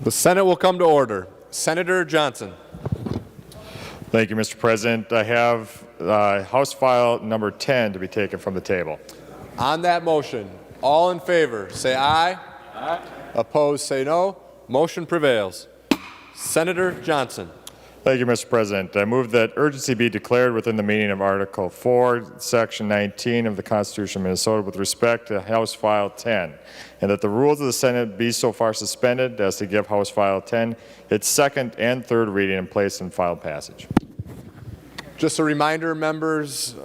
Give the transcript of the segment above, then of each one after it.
The Senate will come to order. Senator Johnson. Thank you, Mr. President. I have House File number 10 to be taken from the table. On that motion, all in favor say aye. Aye. Opposed say no. Motion prevails. Senator Johnson. Thank you, Mr. President. I move that urgency be declared within the meaning of Article 4, Section 19 of the Constitution of Minnesota with respect to House File 10, and that the rules of the Senate be so far suspended as to give House File 10 its second and third reading and placed in final passage. Just a reminder, members,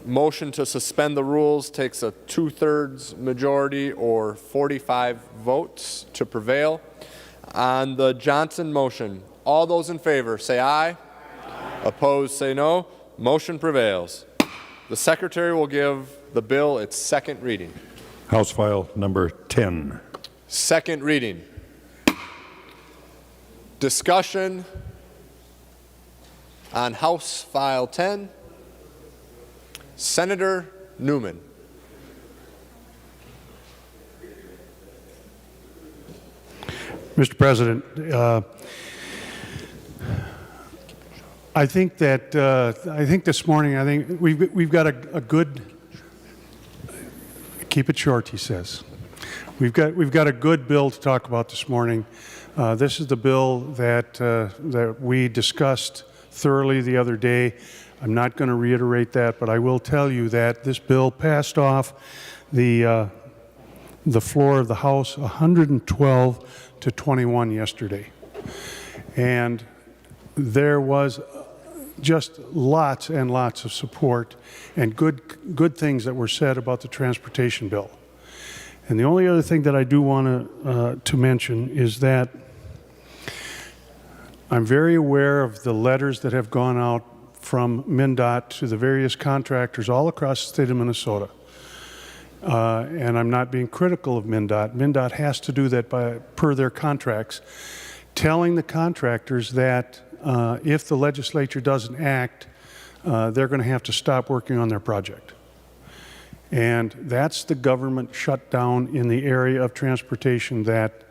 motion to suspend the rules takes a 2/3 majority or 45 votes to prevail. On the Johnson motion, all those in favor say aye. Aye. Opposed say no. Motion prevails. The Secretary will give the bill its second reading. House File number 10. Second reading. Discussion on House File 10. Senator Newman. Mr. President, I think this morning, we've got a good, keep it short, he says. We've got a good bill to talk about this morning. This is the bill that we discussed thoroughly the other day. I'm not going to reiterate that, but I will tell you that this bill passed off the floor of the House 112 to 21 yesterday. And there was just lots and lots of support and good things that were said about the transportation bill. And the only other thing that I do want to mention is that I'm very aware of the letters that have gone out from MnDOT to the various contractors all across the state of Minnesota. And I'm not being critical of MnDOT. MnDOT has to do that per their contracts, telling the contractors that if the legislature doesn't act, they're going to have to stop working on their project. And that's the government shutdown in the area of transportation that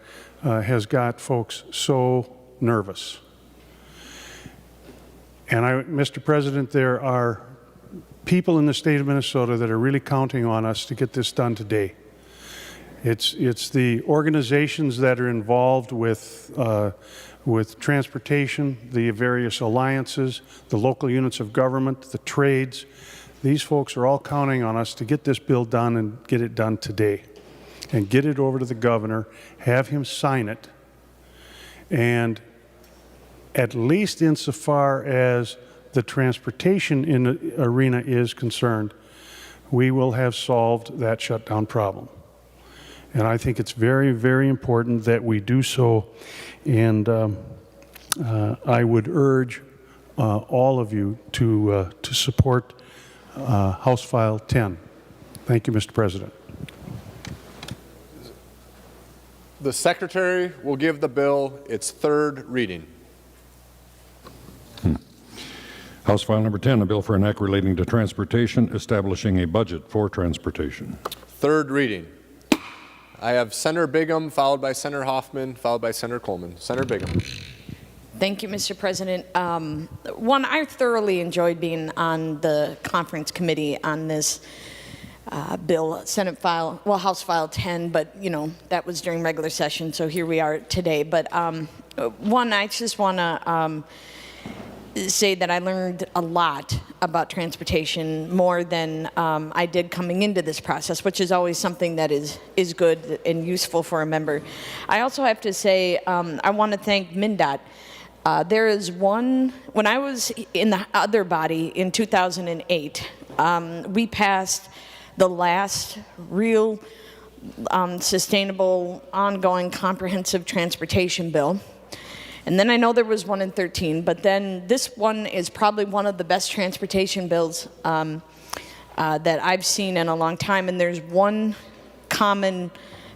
has got folks so nervous. And Mr. President, there are people in the state of Minnesota that are really counting on us to get this done today. It's the organizations that are involved with transportation, the various alliances, the local units of government, the trades. These folks are all counting on us to get this bill done and get it done today. And get it over to the governor, have him sign it, and at least insofar as the transportation arena is concerned, we will have solved that shutdown problem. And I think it's very, very important that we do so. And I would urge all of you to support House File 10. Thank you, Mr. President. The Secretary will give the bill its third reading. House File number 10, a bill for an act relating to transportation, establishing a budget for transportation. Third reading. I have Senator Bigham, followed by Senator Hoffman, followed by Senator Coleman. Senator Bigham. Thank you, Mr. President. One, I thoroughly enjoyed being on the conference committee on this bill, House File 10, but, you know, that was during regular session, so here we are today. But one, I just want to say that I learned a lot about transportation, more than I did coming into this process, which is always something that is good and useful for a member. I also have to say I want to thank MnDOT. There is one, when I was in the other body in 2008, we passed the last real sustainable, ongoing, comprehensive transportation bill. And then I know there was one in 13, but then this one is probably one of the best transportation bills that I've seen in a long time. And there's one common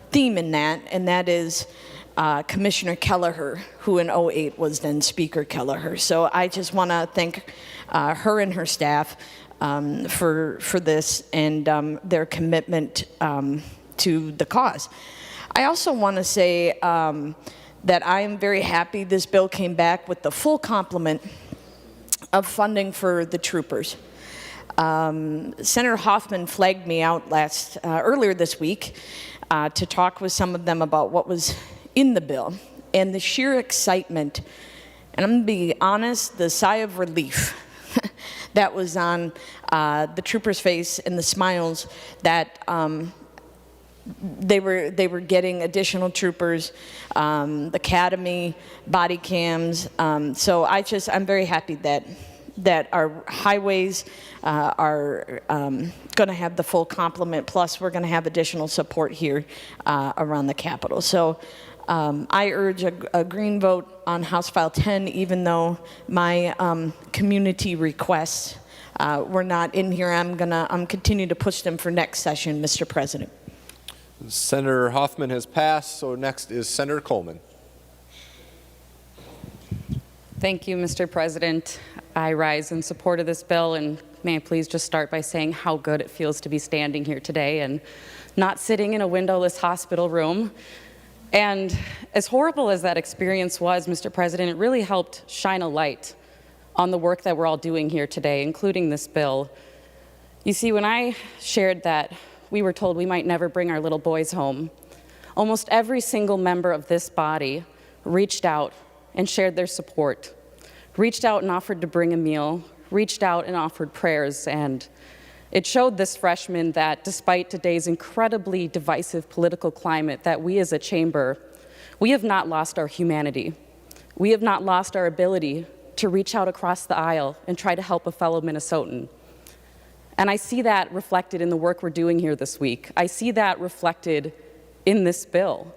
theme in that, and that is Commissioner Kelleher, who in '08 was then Speaker Kelleher. So I just want to thank her and her staff for this and their commitment to the cause. I also want to say that I am very happy this bill came back with the full complement of funding for the troopers. Senator Hoffman flagged me out earlier this week to talk with some of them about what was in the bill and the sheer excitement, and I'm going to be honest, the sigh of relief that was on the troopers' face and the smiles that they were getting additional troopers, the academy, body cams. So I'm very happy that our highways are going to have the full complement. Plus, we're going to have additional support here around the Capitol. So I urge a green vote on House File 10, even though my community requests were not in here. I'm continue to push them for next session, Mr. President. Senator Hoffman has passed, so next is Senator Coleman. Thank you, Mr. President. I rise in support of this bill, and may I please just start by saying how good it feels to be standing here today and not sitting in a windowless hospital room. And as horrible as that experience was, Mr. President, it really helped shine a light on the work that we're all doing here today, including this bill. You see, when I shared that we were told we might never bring our little boys home, almost every single member of this body reached out and shared their support, reached out and offered to bring a meal, reached out and offered prayers, and it showed this freshman that despite today's incredibly divisive political climate, that we as a chamber, we have not lost our humanity. We have not lost our ability to reach out across the aisle and try to help a fellow Minnesotan. And I see that reflected in the work we're doing here this week. I see that reflected in this bill.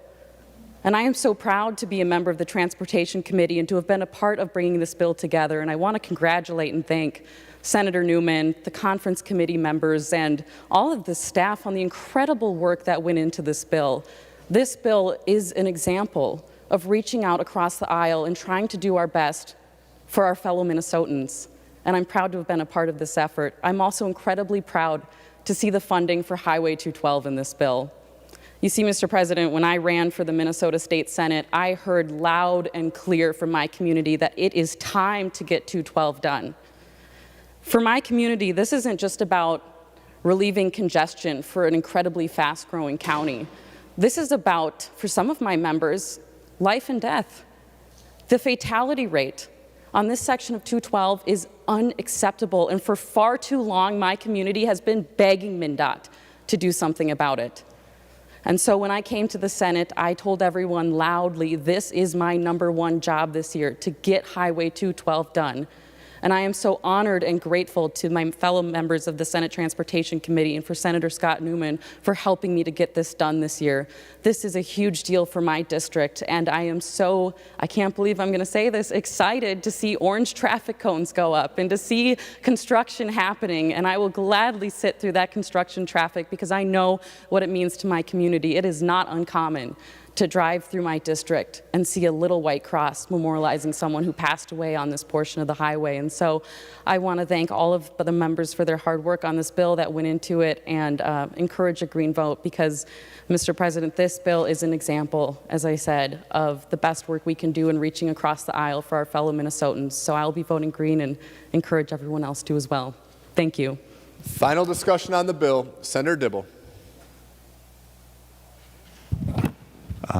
And I am so proud to be a member of the Transportation Committee and to have been a part of bringing this bill together. And I want to congratulate and thank Senator Newman, the conference committee members, and all of the staff on the incredible work that went into this bill. This bill is an example of reaching out across the aisle and trying to do our best for our fellow Minnesotans. And I'm proud to have been a part of this effort. I'm also incredibly proud to see the funding for Highway 212 in this bill. You see, Mr. President, when I ran for the Minnesota State Senate, I heard loud and clear from my community that it is time to get 212 done. For my community, this isn't just about relieving congestion for an incredibly fast-growing county. This is about, for some of my members, life and death. The fatality rate on this section of 212 is unacceptable, and for far too long, my community has been begging MnDOT to do something about it. And so when I came to the Senate, I told everyone loudly, this is my #1 job this year, to get Highway 212 done. And I am so honored and grateful to my fellow members of the Senate Transportation Committee and for Senator Scott Newman for helping me to get this done this year. This is a huge deal for my district, and I am so, I can't believe I'm going to say this, excited to see orange traffic cones go up and to see construction happening. And I will gladly sit through that construction traffic because I know what it means to my community. It is not uncommon to drive through my district and see a little white cross memorializing someone who passed away on this portion of the highway. And so I want to thank all of the members for their hard work on this bill that went into it and encourage a green vote because, Mr. President, this bill is an example, as I said, of the best work we can do in reaching across the aisle for our fellow Minnesotans. So I'll be voting green and encourage everyone else to as well. Thank you. Final discussion on the bill. Senator Dibble.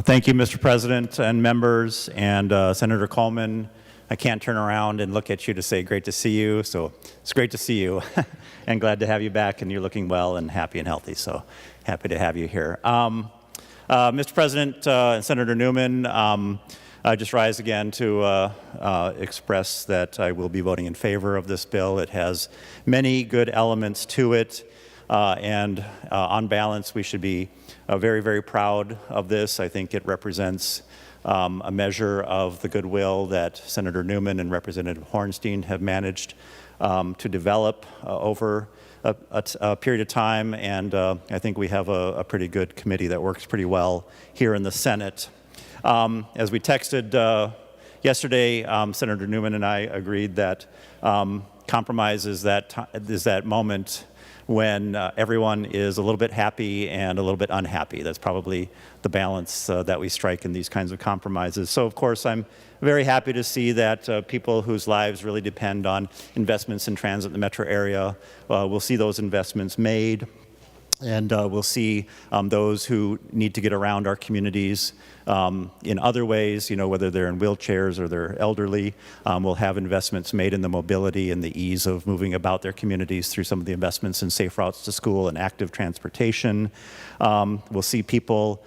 Thank you, Mr. President and members, and Senator Coleman. I can't turn around and look at you to say great to see you, so it's great to see you and glad to have you back, and you're looking well and happy and healthy, so happy to have you here. Mr. President and Senator Newman, I just rise again to express that I will be voting in favor of this bill. It has many good elements to it, and on balance, we should be very, very proud of this. I think it represents a measure of the goodwill that Senator Newman and Representative Hornstein have managed to develop over a period of time, and I think we have a pretty good committee that works pretty well here in the Senate. As we texted yesterday, Senator Newman and I agreed that compromise is that moment when everyone is a little bit happy and a little bit unhappy. That's probably the balance that we strike in these kinds of compromises. So, of course, I'm very happy to see that people whose lives really depend on investments in transit in the metro area will see those investments made. And we'll see those who need to get around our communities in other ways, whether they're in wheelchairs or they're elderly. We'll have investments made in the mobility and the ease of moving about their communities through some of the investments in safe routes to school and active transportation. We'll see people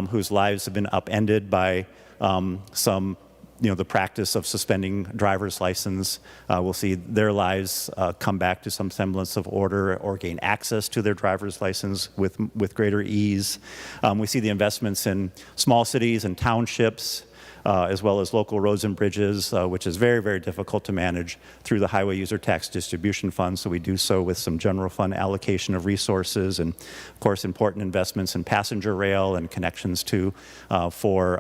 whose lives have been upended by the practice of suspending driver's license. We'll see their lives come back to some semblance of order or gain access to their driver's license with greater ease. We see the investments in small cities and townships, as well as local roads and bridges, which is very, very difficult to manage through the Highway User Tax Distribution Fund. So we do so with some general fund allocation of resources, and of course important investments in passenger rail and connections to for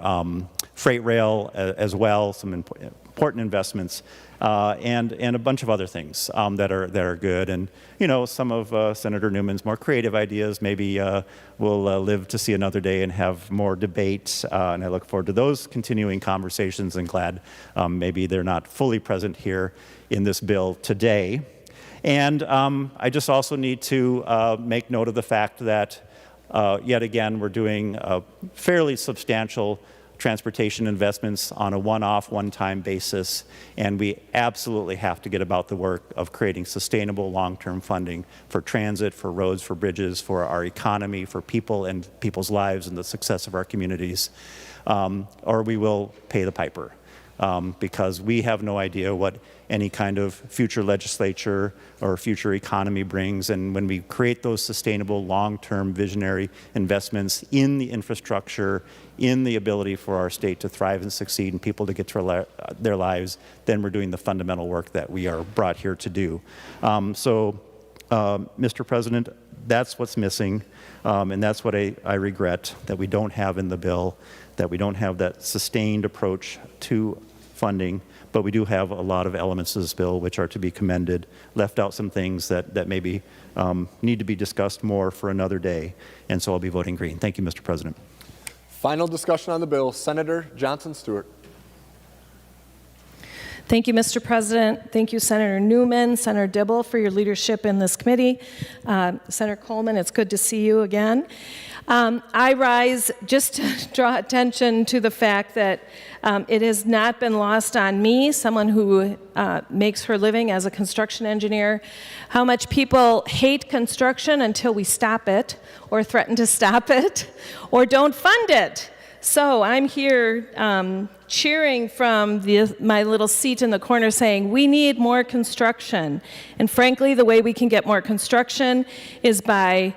freight rail as well, some important investments, and a bunch of other things that are good. And some of Senator Newman's more creative ideas maybe will live to see another day and have more debate. And I look forward to those continuing conversations, and glad maybe they're not fully present here in this bill today. And I just also need to make note of the fact that yet again we're doing fairly substantial transportation investments on a one-off, one-time basis, and we absolutely have to get about the work of creating sustainable long-term funding for transit, for roads, for bridges, for our economy, for people and people's lives and the success of our communities, or we will pay the piper. Because we have no idea what any kind of future legislature or future economy brings. And when we create those sustainable, long-term, visionary investments in the infrastructure, in the ability for our state to thrive and succeed and people to get to their lives, then we're doing the fundamental work that we are brought here to do. Mr. President, that's what's missing, and that's what I regret that we don't have in the bill, that we don't have that sustained approach to funding, but we do have a lot of elements of this bill which are to be commended, left out some things that maybe need to be discussed more for another day, and so I'll be voting green. Thank you, Mr. President. Final discussion on the bill. Senator Johnson Stewart. Thank you, Mr. President. Thank you, Senator Newman, Senator Dibble, for your leadership in this committee. Senator Coleman, it's good to see you again. I rise just to draw attention to the fact that it has not been lost on me, someone who makes her living as a construction engineer, how much people hate construction until we stop it, or threaten to stop it, or don't fund it. So I'm here cheering from my little seat in the corner saying, we need more construction. And frankly, the way we can get more construction is by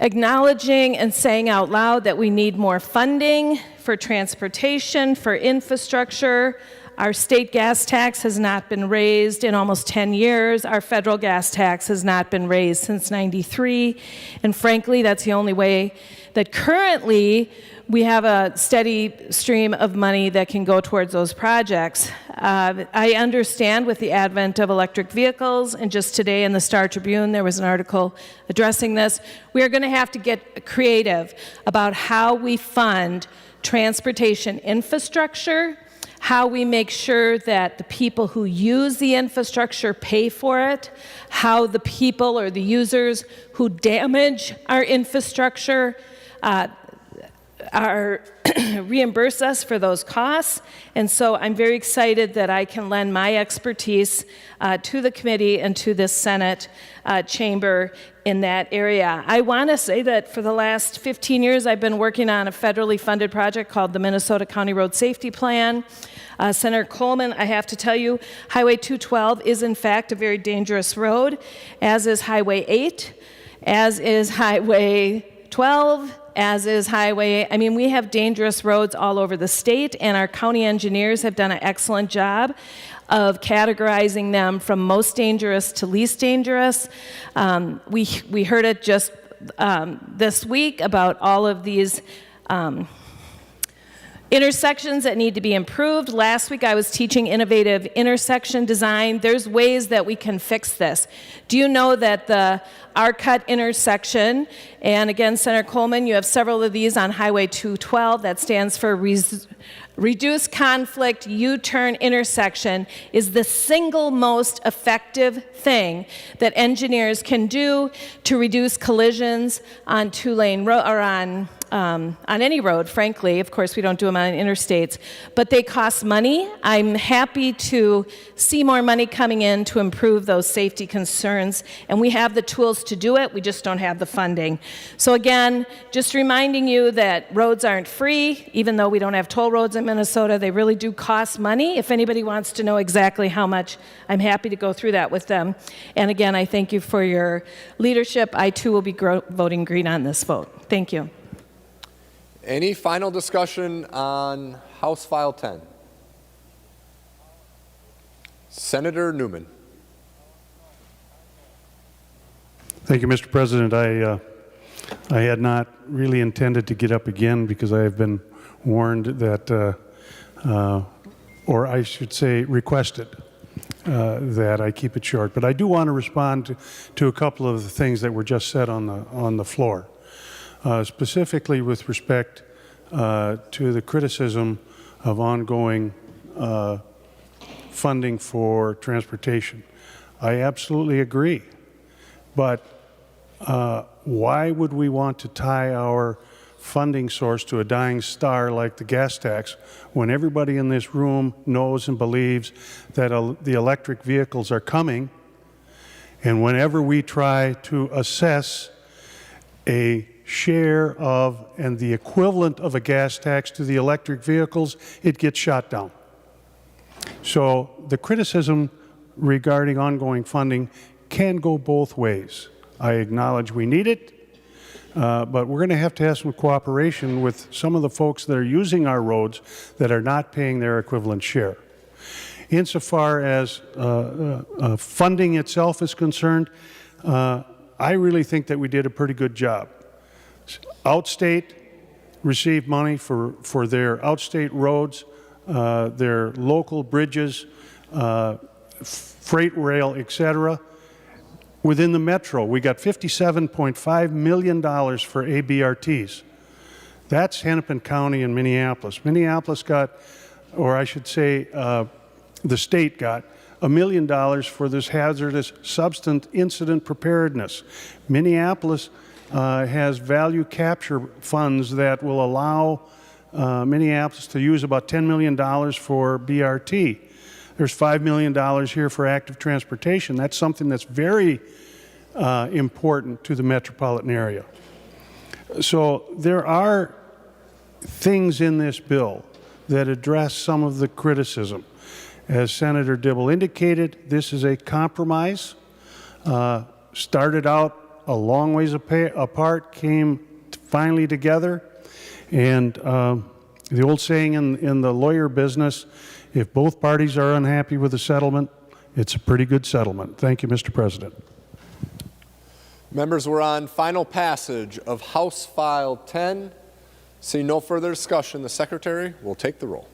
acknowledging and saying out loud that we need more funding for transportation, for infrastructure. Our state gas tax has not been raised in almost 10 years. Our federal gas tax has not been raised since '93. And frankly, that's the only way that currently we have a steady stream of money that can go towards those projects. I understand with the advent of electric vehicles, and just today in the Star Tribune there was an article addressing this, we are going to have to get creative about how we fund transportation infrastructure, how we make sure that the people who use the infrastructure pay for it, how the people or the users who damage our infrastructure are reimburse us for those costs. And so I'm very excited that I can lend my expertise to the committee and to this Senate chamber in that area. I want to say that for the last 15 years I've been working on a federally funded project called the Minnesota County Road Safety Plan. Senator Coleman, I have to tell you, Highway 212 is in fact a very dangerous road, as is Highway 8, as is Highway 12, as is we have dangerous roads all over the state, and our county engineers have done an excellent job of categorizing them from most dangerous to least dangerous. We heard it just Intersections that need to be improved. Last week I was teaching innovative intersection design. There's ways that we can fix this. Do you know that the R-Cut intersection, and again, Senator Coleman, you have several of these on Highway 212, that stands for Reduce Conflict U-Turn Intersection, is the single most effective thing that engineers can do to reduce collisions on two-lane road, or on any road, frankly. Of course, we don't do them on interstates, but they cost money. I'm happy to see more money coming in to improve those safety concerns, and we have the tools to do it. We just don't have the funding. So again, just reminding you that roads aren't free. Even though we don't have toll roads in Minnesota, they really do cost money. If anybody wants to know exactly how much, I'm happy to go through that with them. And again, I thank you for your leadership. I too will be voting green on this vote. Thank you. Any final discussion on House File 10? Senator Newman. Thank you, Mr. President. I had not really intended to get up again because I have been warned that, or I should say requested, that I keep it short. But I do want to respond to a couple of the things that were just said on the floor. Specifically with respect to the criticism of ongoing funding for transportation. I absolutely agree. But why would we want to tie our funding source to a dying star like the gas tax when everybody in this room knows and believes that the electric vehicles are coming, and whenever we try to assess a share of and the equivalent of a gas tax to the electric vehicles, it gets shot down. So the criticism regarding ongoing funding can go both ways. I acknowledge we need it, but we're going to have some cooperation with some of the folks that are using our roads that are not paying their equivalent share. Insofar as funding itself is concerned, I really think that we did a pretty good job. Outstate received money for their outstate roads, their local bridges, freight rail, etc. Within the metro, we got $57.5 million for ABRTs. That's Hennepin County and Minneapolis. Minneapolis got, or I should say the state got, $1 million for this hazardous substance incident preparedness. Minneapolis has value capture funds that will allow Minneapolis to use about $10 million for BRT. There's $5 million here for active transportation. That's something that's very important to the metropolitan area. So there are things in this bill that address some of the criticism. As Senator Dibble indicated, this is a compromise. Started out a long ways apart, came finally together, and the old saying in the lawyer business, if both parties are unhappy with the settlement, it's a pretty good settlement. Thank you, Mr. President. Members, we're on final passage of House File 10. Seeing no further discussion, the Secretary will take the roll.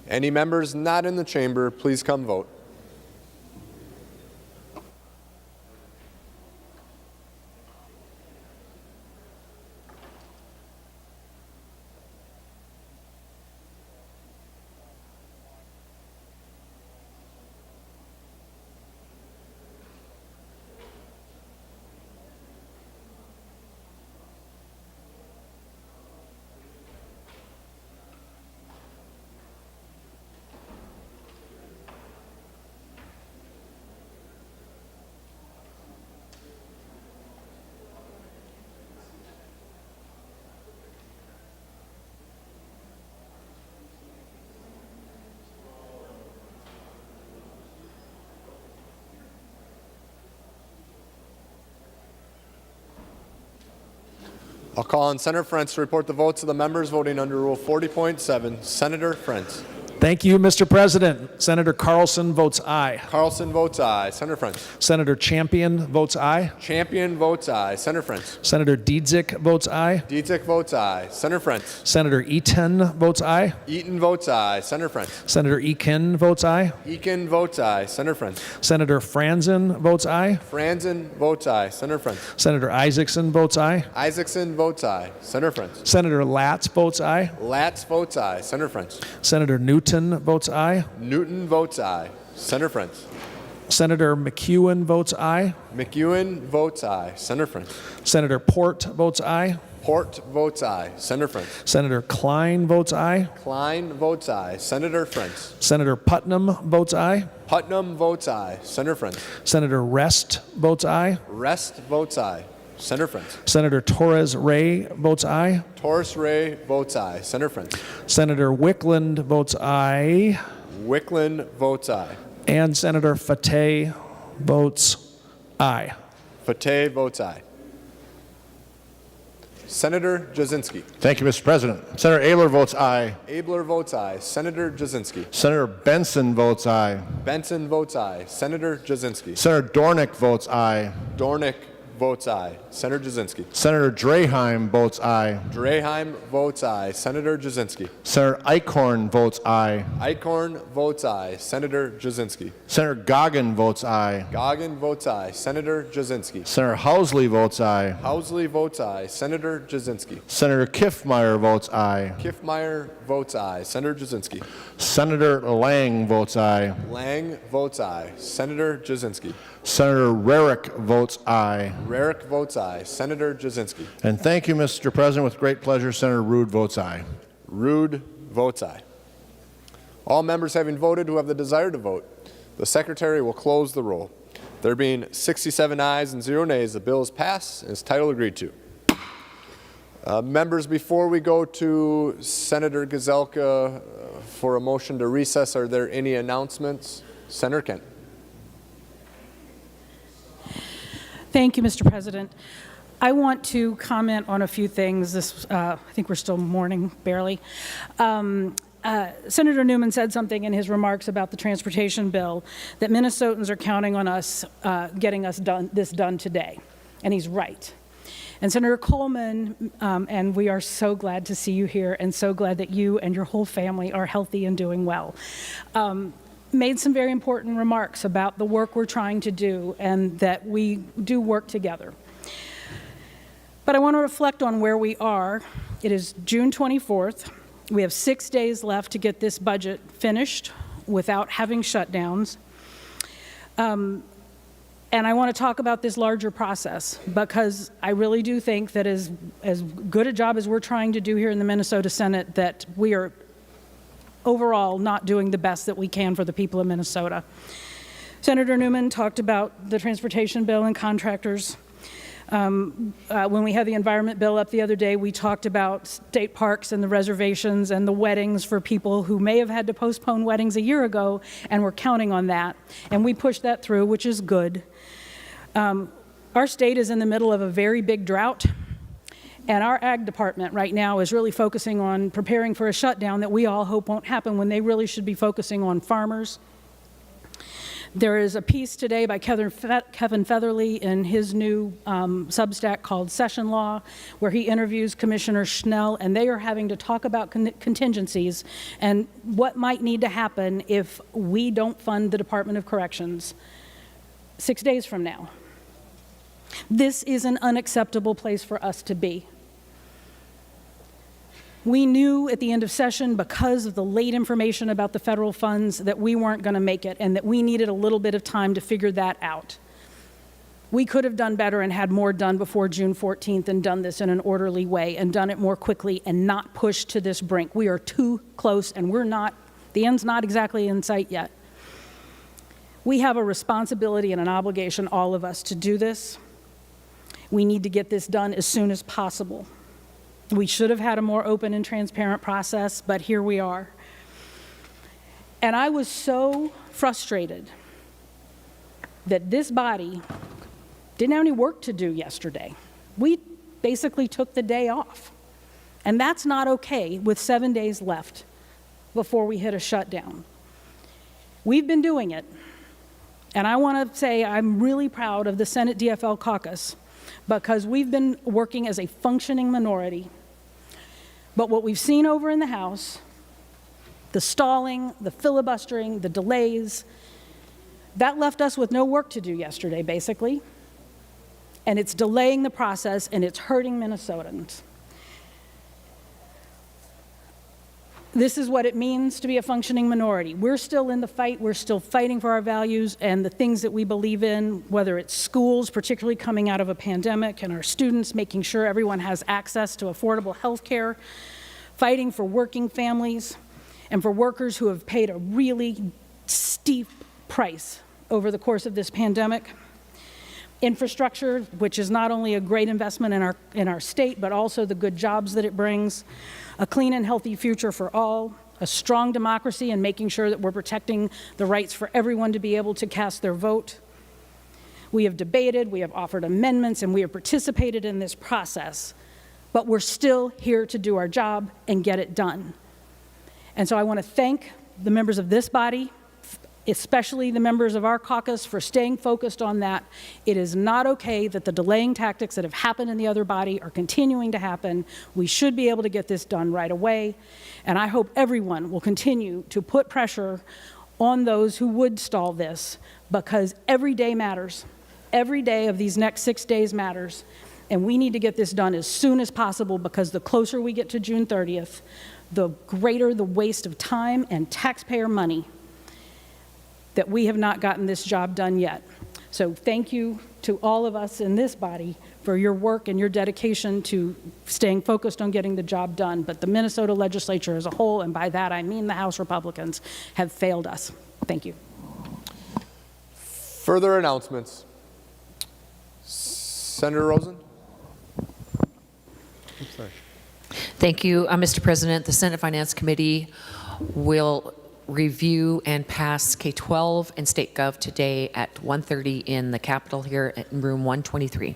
Any members not in the chamber, please come vote. I'll call on Senator Frentz to report the votes of the members voting under Rule 40.7. Senator Frentz. Thank you, Mr. President. Senator Carlson votes aye. Carlson votes aye. Senator French. Senator Champion votes aye. Champion votes aye. Senator French. Senator Dietzick votes aye. Dietzick votes aye. Senator French. Senator Eaton votes aye. Eaton votes aye. Senator French. Senator Eakin votes aye. Eakin votes aye. Senator French. Senator Franzen votes aye. Franzen votes aye. Senator French. Senator Isaacson votes aye. Isaacson votes aye. Senator French. Senator Latz votes aye. Latz votes aye. Senator French. Senator Newton votes aye. Newton votes aye. Senator French. Senator McEwen votes aye. McEwen votes aye. Senator French. Senator Port votes aye. Port votes aye. Senator French. Senator Klein votes aye. Klein votes aye. Senator French. Senator Putnam votes aye. Putnam votes aye. Senator French. Senator Rest votes aye. Rest votes aye. Senator French. Senator Torres Ray votes aye. Torres Ray votes aye. Senator French. Senator Wickland votes aye. Wickland votes aye. And Senator Fateh votes aye. Fateh votes aye. Senator Jasinski. Thank you, Mr. President. Senator Abler votes aye. Abler votes aye. Senator Jasinski. Senator Benson votes aye. Benson votes aye. Senator Jasinski. Senator Dornick votes aye. Dornick votes aye. Senator Jasinski. Senator Draheim votes aye. Draheim votes aye. Senator Jasinski. Senator Eichhorn votes aye. Eichhorn votes aye. Senator Jasinski. Senator Goggin votes aye. Goggin votes aye. Senator Jasinski. Senator Housley votes aye. Housley votes aye. Senator Jasinski. Senator Kiffmeyer votes aye. Kiffmeyer votes aye. Senator Jasinski. Senator Lang votes aye. Lang votes aye. Senator Jasinski. Senator Rarick votes aye. Rarick votes aye. Senator Jasinski. And thank you, Mr. President. With great pleasure, Senator Rude votes aye. Rude votes aye. All members having voted who have the desire to vote, the Secretary will close the roll. There being 67 ayes and 0 nays, the bill is passed and is title agreed to. Members, before we go to Senator Gazelka for a motion to recess, are there any announcements? Senator Kent. Thank you, Mr. President. I want to comment on a few things. I think we're still morning, barely. Senator Newman said something in his remarks about the transportation bill that Minnesotans are counting on us getting this done today, and he's right. And Senator Coleman, and we are so glad to see you here and so glad that you and your whole family are healthy and doing well, made some very important remarks about the work we're trying to do and that we do work together. But I want to reflect on where we are. It is June 24th. We have 6 days left to get this budget finished without having shutdowns. And I want to talk about this larger process because I really do think that as good a job as we're trying to do here in the Minnesota Senate, that we are overall not doing the best that we can for the people of Minnesota. Senator Newman talked about the transportation bill and contractors. When we had the environment bill up the other day, we talked about state parks and the reservations and the weddings for people who may have had to postpone weddings a year ago and were counting on that. And we pushed that through, which is good. Our state is in the middle of a very big drought. And our ag department right now is really focusing on preparing for a shutdown that we all hope won't happen when they really should be focusing on farmers. There is a piece today by Kevin Featherly in his new Substack called Session Law, where he interviews Commissioner Schnell, and they are having to talk about contingencies and what might need to happen if we don't fund the Department of Corrections 6 days from now. This is an unacceptable place for us to be. We knew at the end of session, because of the late information about the federal funds, that we weren't going to make it and that we needed a little bit of time to figure that out. We could have done better and had more done before June 14th and done this in an orderly way and done it more quickly and not pushed to this brink. We are too close and the end's not exactly in sight yet. We have a responsibility and an obligation, all of us, to do this. We need to get this done as soon as possible. We should have had a more open and transparent process, but here we are. And I was so frustrated that this body didn't have any work to do yesterday. We basically took the day off. And that's not okay with 7 days left before we hit a shutdown. We've been doing it. And I want to say I'm really proud of the Senate DFL caucus because we've been working as a functioning minority. But what we've seen over in the House, the stalling, the filibustering, the delays, that left us with no work to do yesterday, basically. And it's delaying the process, and it's hurting Minnesotans. This is what it means to be a functioning minority. We're still in the fight. We're still fighting for our values and the things that we believe in, whether it's schools, particularly coming out of a pandemic, and our students, making sure everyone has access to affordable health care, fighting for working families, and for workers who have paid a really steep price over the course of this pandemic. Infrastructure, which is not only a great investment in our state, but also the good jobs that it brings. A clean and healthy future for all, a strong democracy and making sure that we're protecting the rights for everyone to be able to cast their vote. We have debated, we have offered amendments, and we have participated in this process, but we're still here to do our job and get it done. And so I want to thank the members of this body, especially the members of our caucus, for staying focused on that. It is not okay that the delaying tactics that have happened in the other body are continuing to happen. We should be able to get this done right away. And I hope everyone will continue to put pressure on those who would stall this, because every day matters. Every day of these next 6 days matters. And we need to get this done as soon as possible, because the closer we get to June 30th, the greater the waste of time and taxpayer money that we have not gotten this job done yet. So thank you to all of us in this body for your work and your dedication to staying focused on getting the job done. But the Minnesota legislature as a whole, and by that I mean the House Republicans, have failed us. Thank you. Further announcements. Senator Rosen? Thank you, Mr. President. The Senate Finance Committee will review and pass K-12 and State Gov today at 1:30 in the Capitol here in room 123.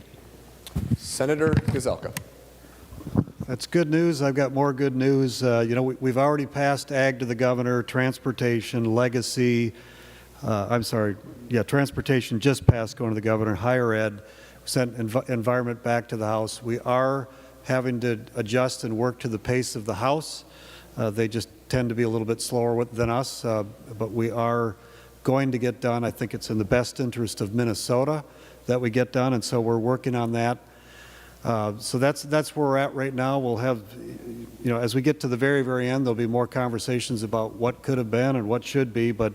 Senator Gazelka. That's good news. I've got more good news. We've already passed ag to the governor, transportation, legacy. Transportation just passed going to the governor, higher ed, sent environment back to the House. We are having to adjust and work to the pace of the House. They just tend to be a little bit slower than us, but we are going to get done. I think it's in the best interest of Minnesota that we get done, and so we're working on that. So that's where we're at right now. We'll have, as we get to the very, very end, there'll be more conversations about what could have been and what should be, but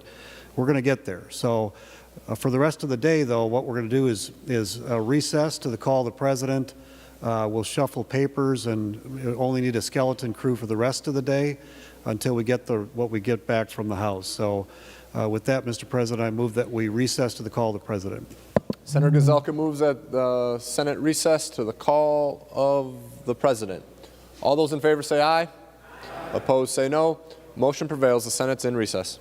we're going to get there. So for the rest of the day, though, what we're going to do is recess to the call of the president. We'll shuffle papers and only need a skeleton crew for the rest of the day until we get what we get back from the House. So with that, Mr. President, I move that we recess to the call of the president. Senator Gazelka moves that the Senate recess to the call of the president. All those in favor say aye. Opposed say no. Motion prevails. The Senate's in recess.